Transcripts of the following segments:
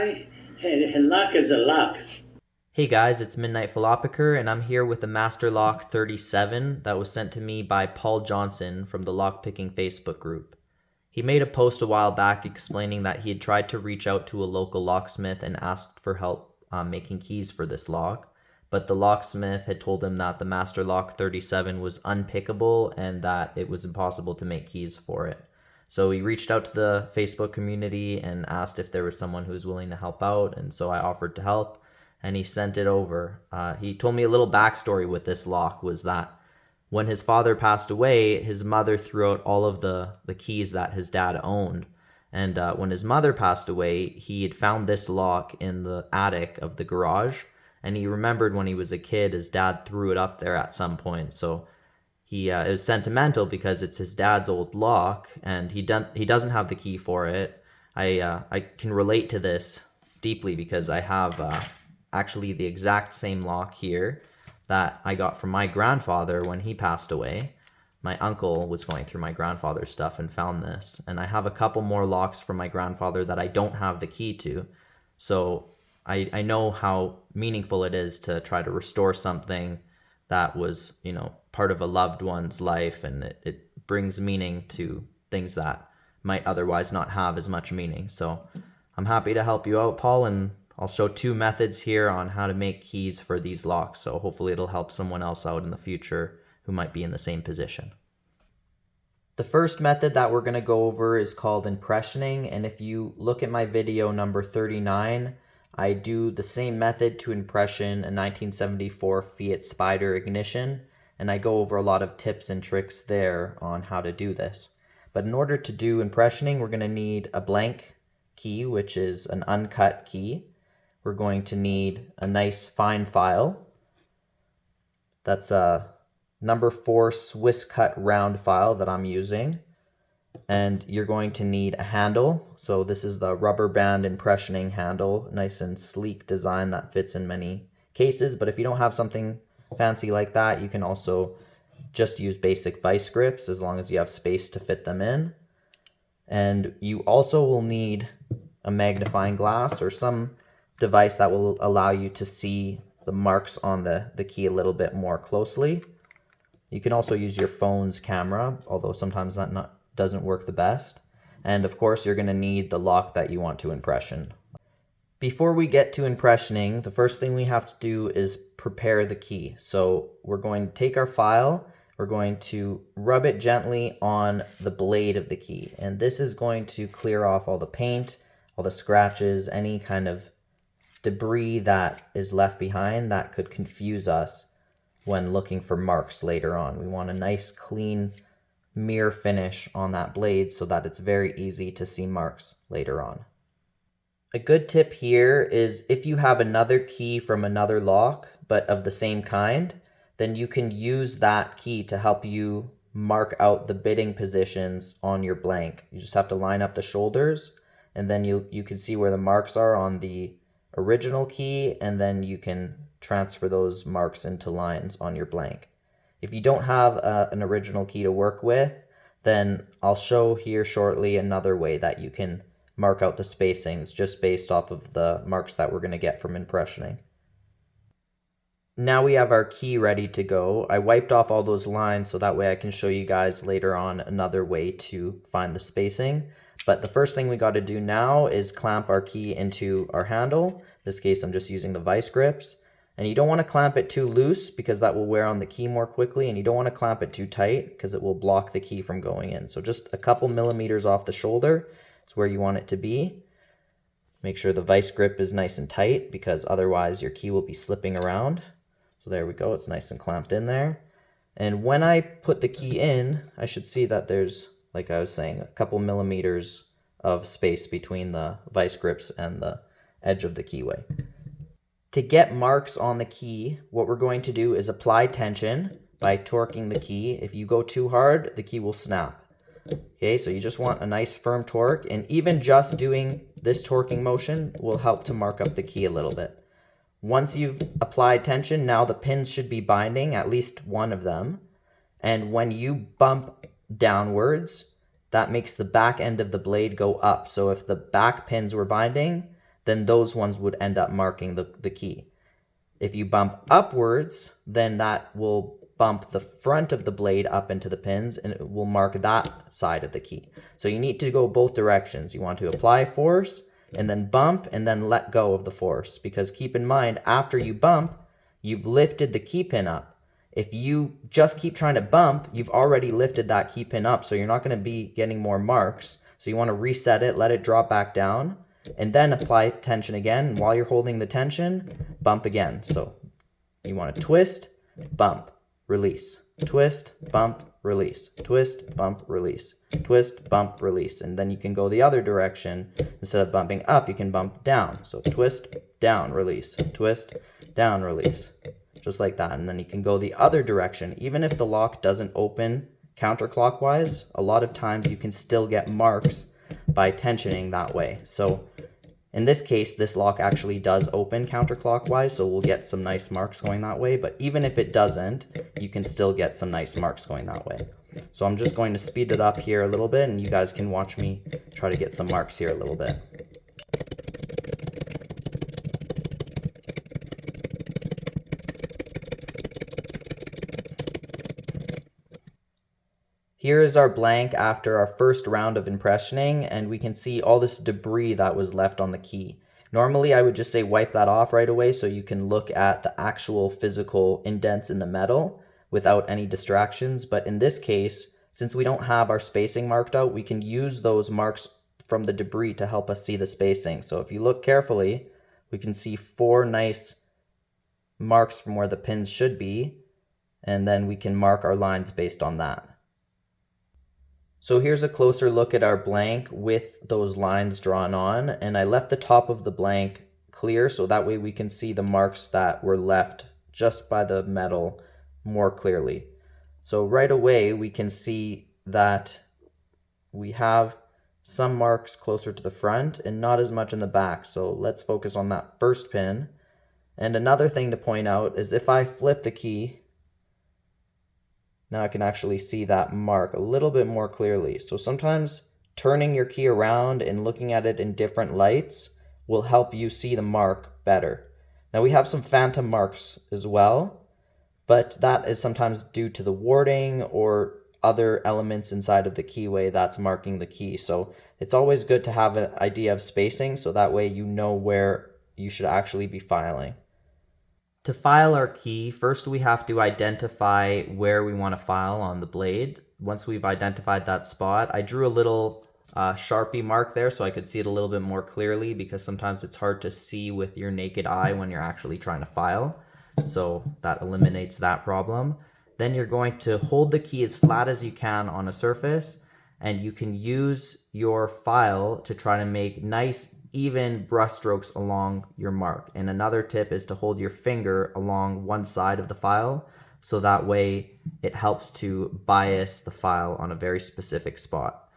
guy, and luck is a luck. Hey guys, it's Midnight Philoppicer, and I'm here with the Master Lock 37 that was sent to me by Paul Johnson from the Lockpicking Facebook group. He made a post a while back explaining that he had tried to reach out to a local locksmith and asked for help making keys for this lock, but the locksmith had told him that the Master Lock 37 was unpickable and that it was impossible to make keys for it. So he reached out to the Facebook community and asked if there was someone who was willing to help out, and so I offered to help. And he sent it over. He told me a little backstory with this lock was that when his father passed away, his mother threw out all of the keys that his dad owned. And when his mother passed away, he had found this lock in the attic of the garage. And he remembered when he was a kid, his dad threw it up there at some point. So it was sentimental because it's his dad's old lock, and he doesn't have the key for it. I can relate to this deeply because I have actually the exact same lock here that I got from my grandfather when he passed away. My uncle was going through my grandfather's stuff and found this, and I have a couple more locks from my grandfather that I don't have the key to. So I know how meaningful it is to try to restore something that was, part of a loved one's life, and it brings meaning to things that might otherwise not have as much meaning. So I'm happy to help you out, Paul, and I'll show two methods here on how to make keys for these locks, so hopefully it'll help someone else out in the future who might be in the same position. The first method that we're going to go over is called impressioning, and if you look at my video number 39, I do the same method to impression a 1974 Fiat Spider ignition, and I go over a lot of tips and tricks there on how to do this. But in order to do impressioning, we're going to need a blank key, which is an uncut key. We're going to need a nice fine file. That's a number 4 Swiss cut round file that I'm using. And you're going to need a handle. So this is the rubber band impressioning handle, nice and sleek design that fits in many cases. But if you don't have something fancy like that, you can also just use basic vice grips as long as you have space to fit them in. And you also will need a magnifying glass or some device that will allow you to see the marks on the key a little bit more closely. You can also use your phone's camera, although sometimes that doesn't work the best. And of course, you're going to need the lock that you want to impression. Before we get to impressioning, the first thing we have to do is prepare the key. So we're going to take our file, we're going to rub it gently on the blade of the key. And this is going to clear off all the paint, all the scratches, any kind of debris that is left behind that could confuse us when looking for marks later on. We want a nice clean mirror finish on that blade so that it's very easy to see marks later on. A good tip here is if you have another key from another lock but of the same kind, then you can use that key to help you mark out the bitting positions on your blank. You just have to line up the shoulders, and then you can see where the marks are on the original key, and then you can transfer those marks into lines on your blank. If you don't have an original key to work with, then I'll show here shortly another way that you can mark out the spacings just based off of the marks that we're going to get from impressioning. Now we have our key ready to go. I wiped off all those lines so that way I can show you guys later on another way to find the spacing. But the first thing we got to do now is clamp our key into our handle. In this case, I'm just using the vice grips. And you don't want to clamp it too loose because that will wear on the key more quickly, and you don't want to clamp it too tight because it will block the key from going in. So just a couple millimeters off the shoulder is where you want it to be. Make sure the vice grip is nice and tight because otherwise your key will be slipping around. So there we go, it's nice and clamped in there. And when I put the key in, I should see that there's, like I was saying, a couple millimeters of space between the vice grips and the edge of the keyway. To get marks on the key, what we're going to do is apply tension by torquing the key. If you go too hard, the key will snap. Okay, so you just want a nice firm torque, and even just doing this torquing motion will help to mark up the key a little bit. Once you've applied tension, now the pins should be binding, at least one of them. And when you bump downwards, that makes the back end of the blade go up. So if the back pins were binding, then those ones would end up marking the key. If you bump upwards, then that will bump the front of the blade up into the pins and it will mark that side of the key. So you need to go both directions. You want to apply force and then bump and then let go of the force, because keep in mind, after you bump, you've lifted the key pin up. If you just keep trying to bump, you've already lifted that key pin up, so you're not going to be getting more marks. So you want to reset it, let it drop back down, and then apply tension again. And while you're holding the tension, bump again. So you want to twist, bump, release, twist, bump, release, twist, bump, release, twist, bump, release. And then you can go the other direction. Instead of bumping up, you can bump down. So twist, down, release, twist, down, release, just like that. And then you can go the other direction. Even if the lock doesn't open counterclockwise, a lot of times you can still get marks by tensioning that way. So in this case, this lock actually does open counterclockwise, so we'll get some nice marks going that way. But even if it doesn't, you can still get some nice marks going that way. So I'm just going to speed it up here a little bit, and you guys can watch me try to get some marks here a little bit. Here is our blank after our first round of impressioning, and we can see all this debris that was left on the key. Normally I would just say wipe that off right away so you can look at the actual physical indents in the metal without any distractions, but in this case, since we don't have our spacing marked out, we can use those marks from the debris to help us see the spacing. So if you look carefully, we can see 4 nice marks from where the pins should be, and then we can mark our lines based on that. So here's a closer look at our blank with those lines drawn on, and I left the top of the blank clear so that way we can see the marks that were left just by the metal more clearly. So right away we can see that we have some marks closer to the front and not as much in the back. So let's focus on that first pin. And another thing to point out is if I flip the key, now I can actually see that mark a little bit more clearly. So sometimes turning your key around and looking at it in different lights will help you see the mark better. Now we have some phantom marks as well, but that is sometimes due to the warding or other elements inside of the keyway that's marking the key. So it's always good to have an idea of spacing so that way you know where you should actually be filing. To file our key, first we have to identify where we want to file on the blade. Once we've identified that spot, I drew a little Sharpie mark there so I could see it a little bit more clearly, because sometimes it's hard to see with your naked eye when you're actually trying to file. So that eliminates that problem. Then you're going to hold the key as flat as you can on a surface, and you can use your file to try to make nice even brush strokes along your mark. And another tip is to hold your finger along one side of the file, so that way it helps to bias the file on a very specific spot.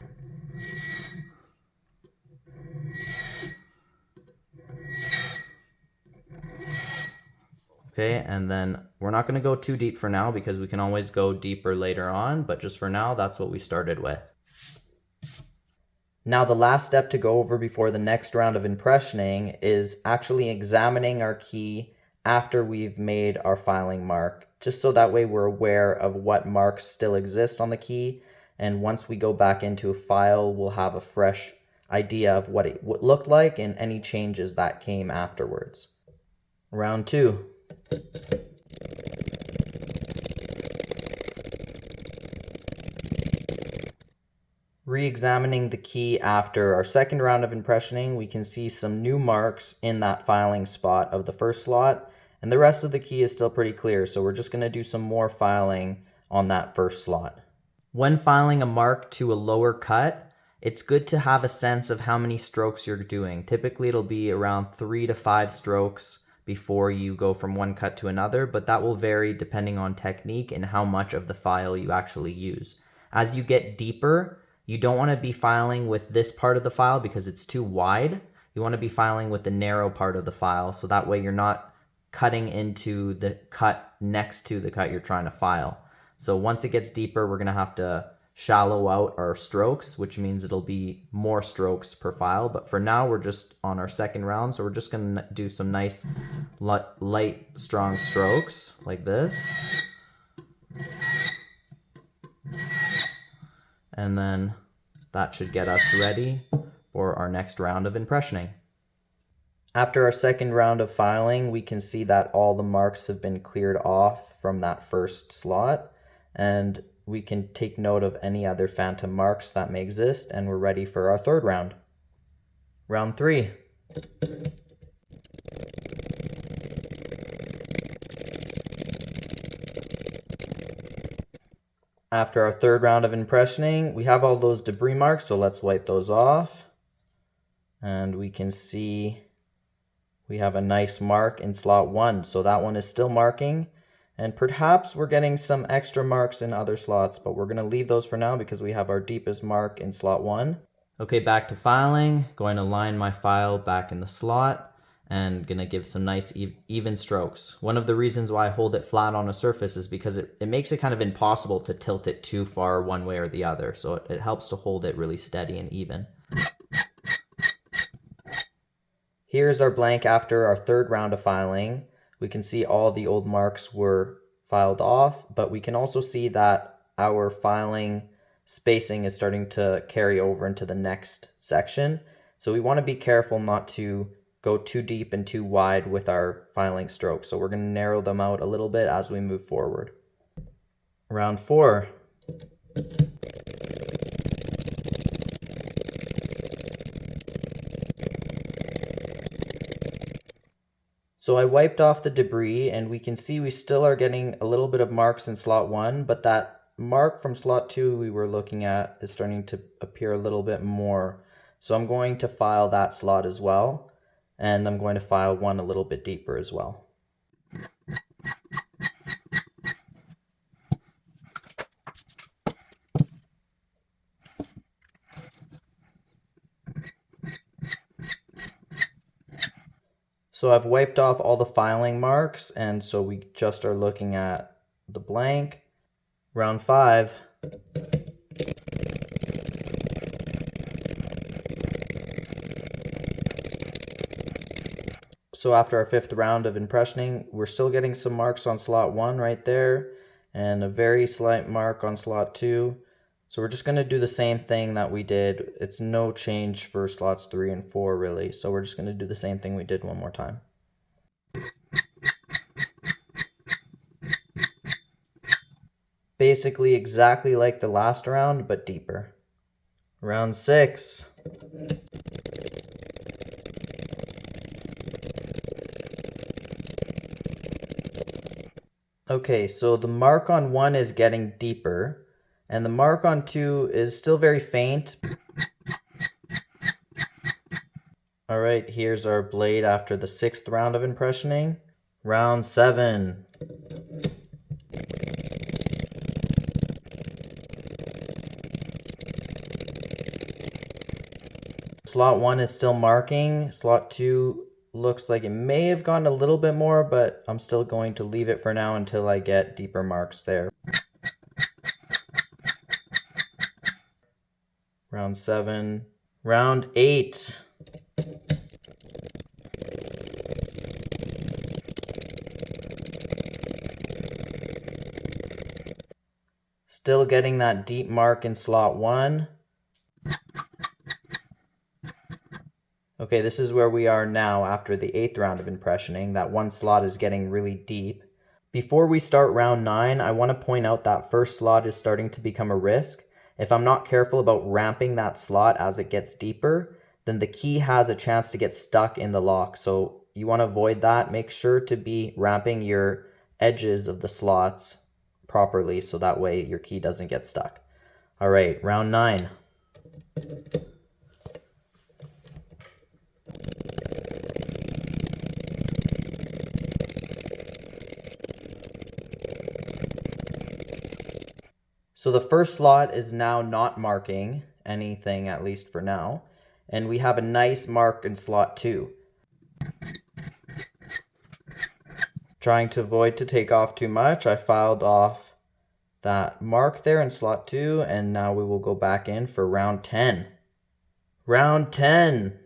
Okay, and then we're not going to go too deep for now because we can always go deeper later on, but just for now, that's what we started with. Now the last step to go over before the next round of impressioning is actually examining our key after we've made our filing mark, just so that way we're aware of what marks still exist on the key, and once we go back into a file, we'll have a fresh idea of what it looked like and any changes that came afterwards. Round 2. Re-examining the key after our second round of impressioning, we can see some new marks in that filing spot of the first slot, and the rest of the key is still pretty clear, so we're just going to do some more filing on that first slot. When filing a mark to a lower cut, it's good to have a sense of how many strokes you're doing. Typically it'll be around 3 to 5 strokes before you go from one cut to another, but that will vary depending on technique and how much of the file you actually use. As you get deeper, you don't want to be filing with this part of the file because it's too wide. You want to be filing with the narrow part of the file, so that way you're not cutting into the cut next to the cut you're trying to file. So once it gets deeper, we're going to have to shallow out our strokes, which means it'll be more strokes per file. But for now, we're just on our second round, so we're just gonna do some nice light, strong strokes like this. And then that should get us ready for our next round of impressioning. After our second round of filing, we can see that all the marks have been cleared off from that first slot, and we can take note of any other phantom marks that may exist, and we're ready for our third round. Round 3. After our third round of impressioning, we have all those debris marks, so let's wipe those off. And we can see we have a nice mark in slot 1, so that one is still marking. And perhaps we're getting some extra marks in other slots, but we're going to leave those for now because we have our deepest mark in slot 1. Okay, back to filing. Going to line my file back in the slot and going to give some nice even strokes. One of the reasons why I hold it flat on a surface is because it makes it kind of impossible to tilt it too far one way or the other. So it helps to hold it really steady and even. Here's our blank after our third round of filing. We can see all the old marks were filed off, but we can also see that our filing spacing is starting to carry over into the next section. So we want to be careful not to go too deep and too wide with our filing strokes. So we're going to narrow them out a little bit as we move forward. Round 4. So I wiped off the debris, and we can see we still are getting a little bit of marks in slot 1, but that mark from slot 2 we were looking at is starting to appear a little bit more. So I'm going to file that slot as well, and I'm going to file one a little bit deeper as well. So I've wiped off all the filing marks, and so we just are looking at the blank. Round 5. So after our fifth round of impressioning, we're still getting some marks on slot 1 right there, and a very slight mark on slot 2. So we're just going to do the same thing that we did. It's no change for slots 3 and 4 really. So we're just going to do the same thing we did one more time. Basically exactly like the last round, but deeper. Round 6. Okay, so the mark on 1 is getting deeper, and the mark on 2 is still very faint. All right, here's our blade after the 6th round of impressioning. Round 7. Slot 1 is still marking. Slot 2 looks like it may have gotten a little bit more, but I'm still going to leave it for now until I get deeper marks there. Round 7. Round 8. Still getting that deep mark in slot 1. Okay, this is where we are now after the 8th round of impressioning. That one slot is getting really deep. Before we start round 9, I want to point out that first slot is starting to become a risk. If I'm not careful about ramping that slot as it gets deeper, then the key has a chance to get stuck in the lock. So you want to avoid that. Make sure to be ramping your edges of the slots properly so that way your key doesn't get stuck. All right, round 9. So the first slot is now not marking anything, at least for now. And we have a nice mark in slot 2. Trying to avoid to take off too much, I filed off that mark there in slot 2, and now we will go back in for round 10. Round 10.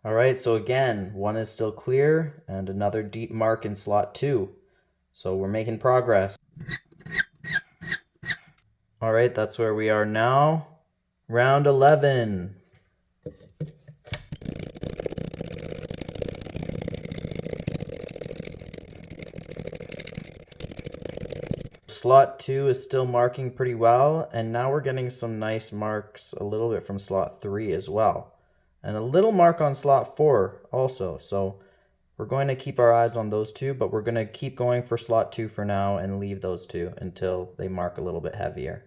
All right, so again, one is still clear and another deep mark in slot 2. So we're making progress. All right, that's where we are now. Round 11. Slot 2 is still marking pretty well, and now we're getting some nice marks a little bit from slot 3 as well. And a little mark on slot 4 also, so we're going to keep our eyes on those two, but we're going to keep going for slot 2 for now and leave those two until they mark a little bit heavier.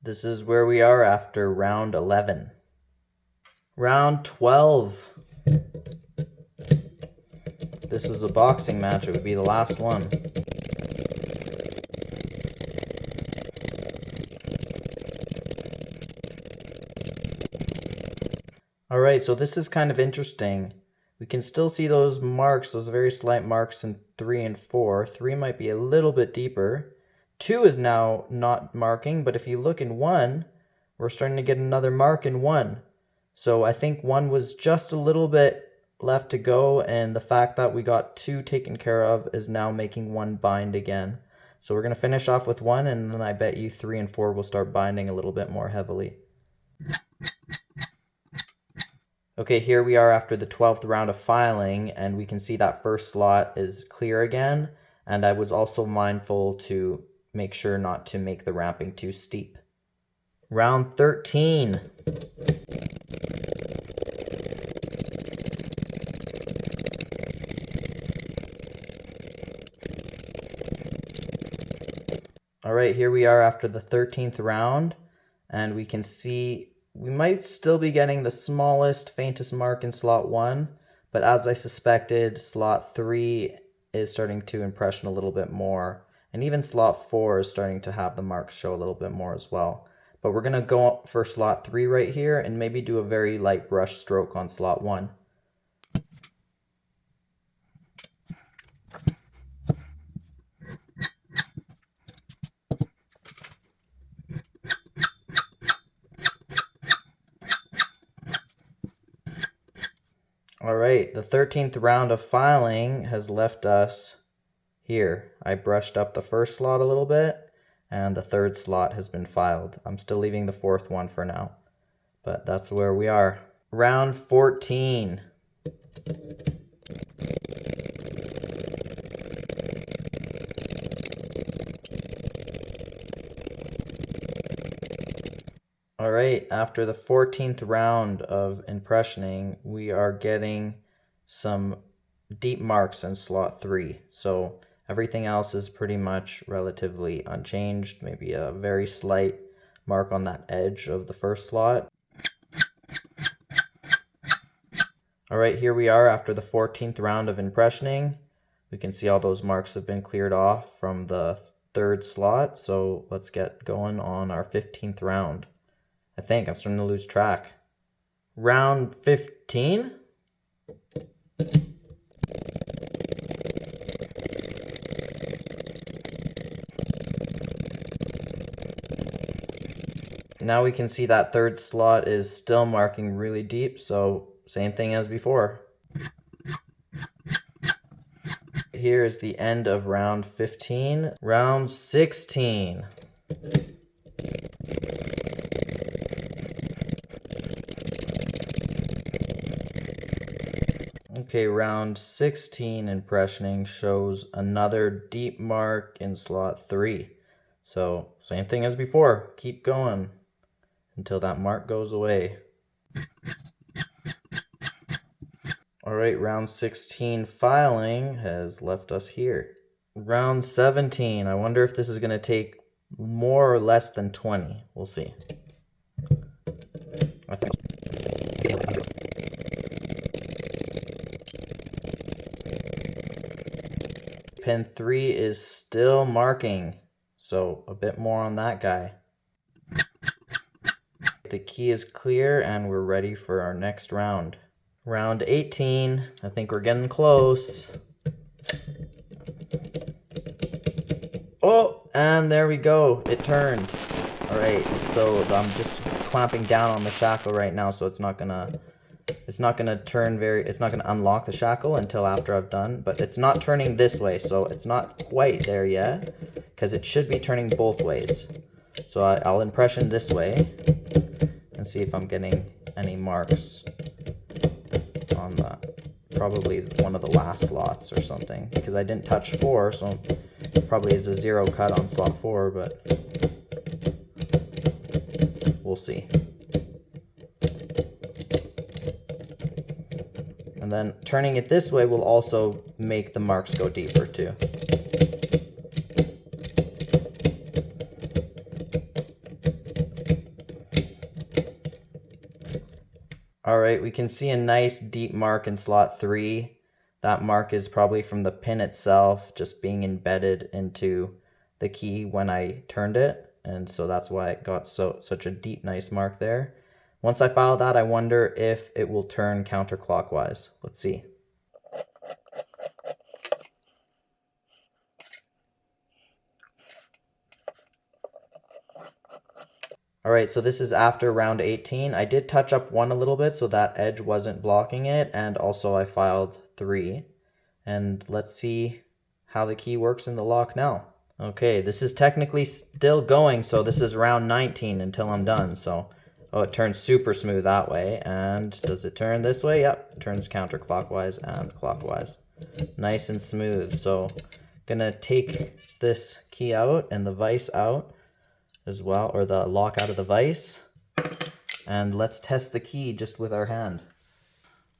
This is where we are after round 11. Round 12. This is a boxing match. It would be the last one. All right, so this is kind of interesting. We can still see those marks, those very slight marks in 3 and 4. 3 might be a little bit deeper. 2 is now not marking, but if you look in 1, we're starting to get another mark in 1. So I think 1 was just a little bit left to go, and the fact that we got 2 taken care of is now making 1 bind again. So we're going to finish off with 1, and then I bet you 3 and 4 will start binding a little bit more heavily. Okay, here we are after the 12th round of filing, and we can see that first slot is clear again, and I was also mindful to make sure not to make the ramping too steep. Round 13. All right, here we are after the 13th round, and we can see we might still be getting the smallest, faintest mark in slot 1, but as I suspected, slot 3 is starting to impression a little bit more, and even slot 4 is starting to have the marks show a little bit more as well. But we're going to go for slot 3 right here and maybe do a very light brush stroke on slot 1. All right, the 13th round of filing has left us here. I brushed up the first slot a little bit, and the 3rd slot has been filed. I'm still leaving the 4th one for now, but that's where we are. Round 14. All right, after the 14th round of impressioning, we are getting some deep marks in slot 3. So everything else is pretty much relatively unchanged, maybe a very slight mark on that edge of the first slot. All right, here we are after the 14th round of impressioning. We can see all those marks have been cleared off from the 3rd slot, so let's get going on our 15th round. I think I'm starting to lose track. Round 15? Now we can see that 3rd slot is still marking really deep, so same thing as before. Here is the end of round 15. Round 16. Okay, round 16 impressioning shows another deep mark in slot 3. So, same thing as before. Keep going until that mark goes away. Alright, round 16 filing has left us here. Round 17. I wonder if this is going to take more or less than 20. We'll see. I think. Pin 3 is still marking, so a bit more on that guy. The key is clear and we're ready for our next round. Round 18. I think we're getting close. Oh, and there we go. It turned. All right, so I'm just clamping down on the shackle right now, so it's not gonna unlock the shackle until after I've done, but it's not turning this way, so it's not quite there yet, because it should be turning both ways. So I'll impression this way and see if I'm getting any marks on probably one of the last slots or something, because I didn't touch 4, so it probably is a 0 cut on slot 4, but we'll see. And then turning it this way will also make the marks go deeper too. All right, we can see a nice deep mark in slot 3. That mark is probably from the pin itself just being embedded into the key when I turned it. And so that's why it got such a deep, nice mark there. Once I file that, I wonder if it will turn counterclockwise. Let's see. All right, so this is after round 18. I did touch up 1 a little bit so that edge wasn't blocking it, and also I filed 3. And let's see how the key works in the lock now. Okay, this is technically still going, so this is round 19 until I'm done. So, oh, it turns super smooth that way. And does it turn this way? Yep, it turns counterclockwise and clockwise. Nice and smooth. So, gonna take this key out and the vise out as well, or the lock out of the vise. And let's test the key just with our hand.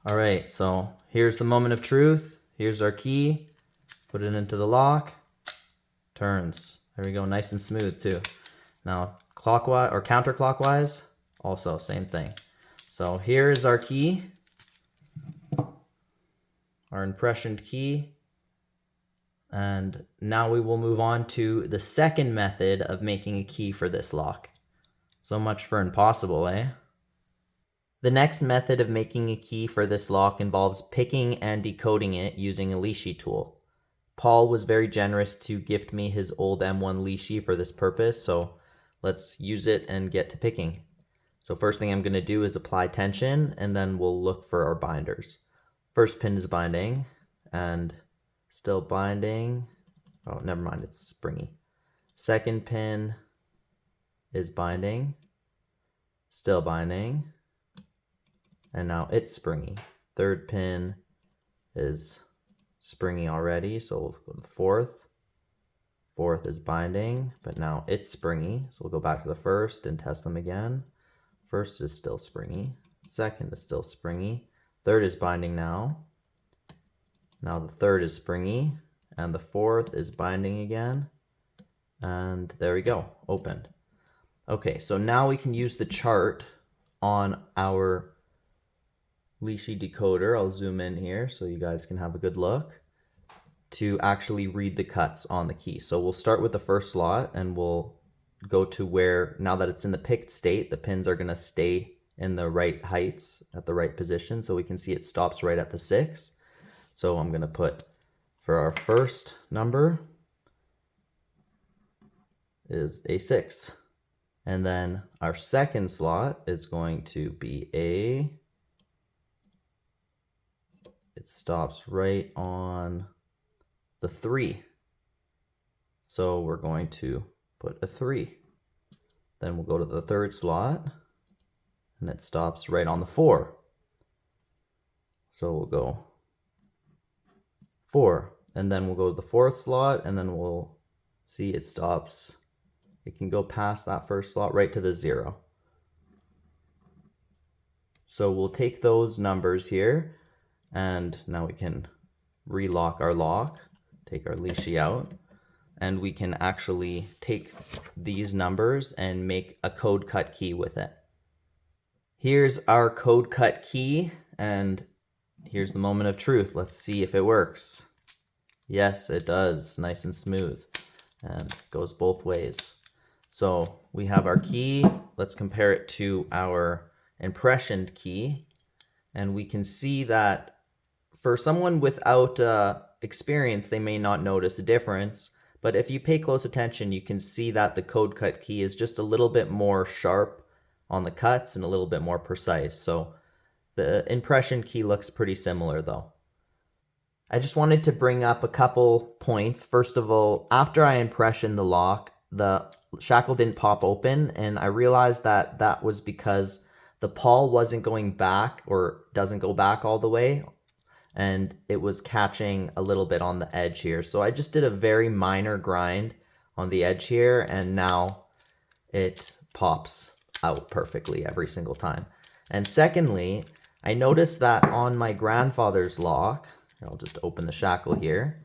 All right, so here's the moment of truth. Here's our key. Put it into the lock. Turns. There we go, nice and smooth too. Now clockwise or counterclockwise, also same thing. So here's our key, our impressioned key. And now we will move on to the second method of making a key for this lock. So much for impossible, eh? The next method of making a key for this lock involves picking and decoding it using a leashy tool. Paul was very generous to gift me his old M1 leashy for this purpose, so let's use it and get to picking. So first thing I'm going to do is apply tension, and then we'll look for our binders. First pin is binding, and still binding. Oh, never mind, it's springy. Second pin is binding, still binding, and now it's springy. Third pin is springy already, so we'll go to the fourth. Fourth is binding, but now it's springy, so we'll go back to the first and test them again. First is still springy, second is still springy, third is binding now. Now the third is springy, and the fourth is binding again. And there we go, opened. Okay, so now we can use the chart on our leashy decoder. I'll zoom in here so you guys can have a good look to actually read the cuts on the key. So we'll start with the first slot and we'll go to where, now that it's in the picked state, the pins are gonna stay in the right heights at the right position. So we can see it stops right at the 6. So I'm going to put, for our first number, is a 6. And then our second slot is going to be it stops right on the 3. So we're going to put a 3. Then we'll go to the third slot, and it stops right on the 4. So we'll go 4, and then we'll go to the fourth slot, and then we'll see it stops. It can go past that first slot right to the 0. So we'll take those numbers here, and now we can relock our lock, take our leashy out, and we can actually take these numbers and make a code cut key with it. Here's our code cut key, and here's the moment of truth. Let's see if it works. Yes, it does. Nice and smooth. And goes both ways. So we have our key. Let's compare it to our impressioned key. And we can see that for someone without experience, they may not notice a difference. But if you pay close attention, you can see that the code cut key is just a little bit more sharp on the cuts and a little bit more precise. So the impression key looks pretty similar though. I just wanted to bring up a couple points. First of all, after I impressioned the lock, the shackle didn't pop open, and I realized that that was because the pawl wasn't going back, or doesn't go back all the way, and it was catching a little bit on the edge here. So I just did a very minor grind on the edge here, and now it pops out perfectly every single time. And secondly, I noticed that on my grandfather's lock, I'll just open the shackle here,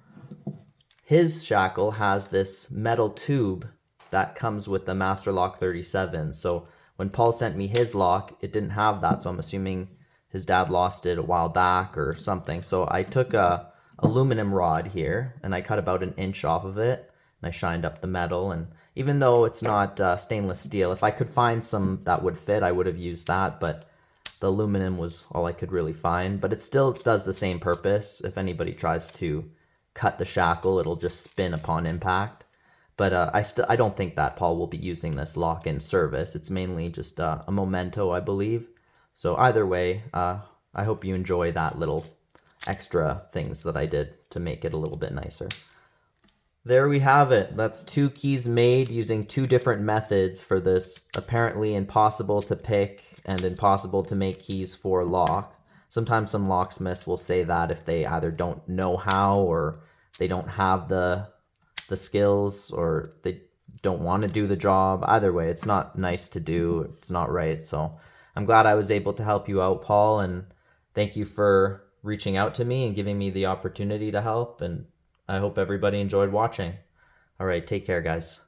his shackle has this metal tube that comes with the Master Lock 37. So when Paul sent me his lock, it didn't have that. So I'm assuming his dad lost it a while back or something. So I took a aluminum rod here and I cut about an inch off of it, and I shined up the metal. And even though it's not stainless steel, if I could find some that would fit, I would have used that, but the aluminum was all I could really find. But it still does the same purpose. If anybody tries to cut the shackle, it'll just spin upon impact. But I don't think that Paul will be using this lock in service. It's mainly just a memento, I believe. So either way, I hope you enjoy that little extra things that I did to make it a little bit nicer. There we have it. That's 2 keys made using 2 different methods for this apparently impossible to pick and impossible to make keys for lock. Sometimes some locksmiths will say that if they either don't know how, or they don't have the skills, or they don't want to do the job. Either way, it's not nice to do. It's not right. So I'm glad I was able to help you out, Paul, and thank you for reaching out to me and giving me the opportunity to help, and I hope everybody enjoyed watching. All right, take care, guys.